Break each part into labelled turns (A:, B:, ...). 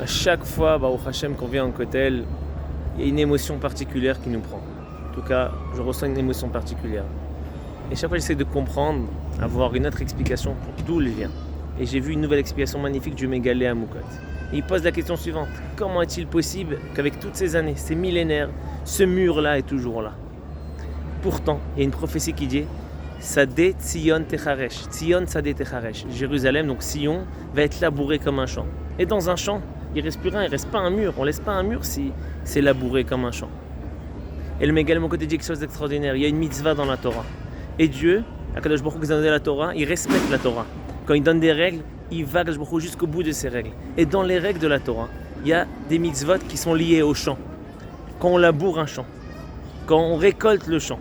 A: À chaque fois, au Hachem, qu'on vient en Kotel, il y a une émotion particulière qui nous prend. En tout cas, je ressens une émotion particulière. Et chaque fois, j'essaie de comprendre, avoir une autre explication pour d'où il vient. Et j'ai vu une nouvelle explication magnifique du Mégalé à Moukot. Et il pose la question suivante. Comment est-il possible qu'avec toutes ces années, ces millénaires, ce mur-là est toujours là? Pourtant, il y a une prophétie qui dit Sadeh Tzion Techaresh. Tzion Sadeh Techaresh. Jérusalem, donc Sion, va être labouré comme un champ. Et dans un champ, il ne reste plus rien, il ne reste pas un mur. On ne laisse pas un mur si c'est labouré comme un champ. Et le Mégalé Moukot dit quelque chose d'extraordinaire. Il y a une mitzvah dans la Torah. Et Dieu, Akadosh Baruch Hu, qui a donné la Torah, il respecte la Torah. Quand il donne des règles, il va Akadosh Baruch Hu jusqu'au bout de ces règles. Et dans les règles de la Torah, il y a des mitzvot qui sont liés au champ. Quand on laboure un champ, quand on récolte le champ,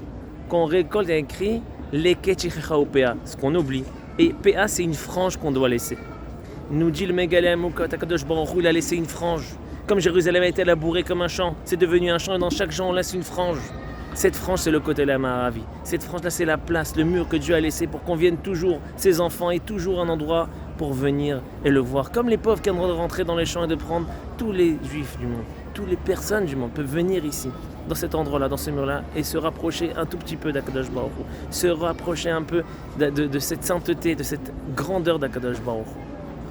A: quand on récolte, il y a écrit Lekechichecha ou PA, ce qu'on oublie. Et PA, c'est une frange qu'on doit laisser. Nous dit le Mégalé Moukot, Akadosh Baruch Hu, il a laissé une frange. Comme Jérusalem a été labourée comme un champ, c'est devenu un champ et dans chaque champ on laisse une frange. Cette frange, c'est le côté de la Maravi. Cette frange-là, c'est la place, le mur que Dieu a laissé pour qu'on vienne toujours, ses enfants, aient toujours un endroit pour venir et le voir. Comme les pauvres qui ont le droit de rentrer dans les champs et de prendre, tous les juifs du monde, toutes les personnes du monde peuvent venir ici, dans cet endroit-là, dans ce mur-là, et se rapprocher un tout petit peu d'Akadosh Baruch Hu, se rapprocher un peu de cette sainteté, de cette grandeur d'Akadosh Baruch Hu.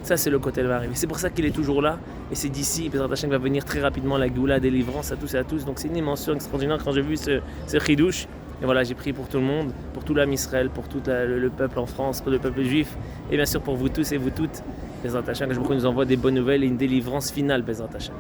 A: Ça, c'est le côté de l'arrivée. C'est pour ça qu'il est toujours là. Et c'est d'ici, Bezrat Hashem va venir très rapidement la Géoula, la délivrance à tous et à tous. Donc c'est une dimension extraordinaire quand j'ai vu ce chidouche. Et voilà, j'ai prié pour tout le monde, pour tout l'âme Israël, pour tout le peuple en France, pour le peuple juif. Et bien sûr pour vous tous et vous toutes. Bezrat Hashem, que je nous envoie des bonnes nouvelles et une délivrance finale, Bezrat Hashem.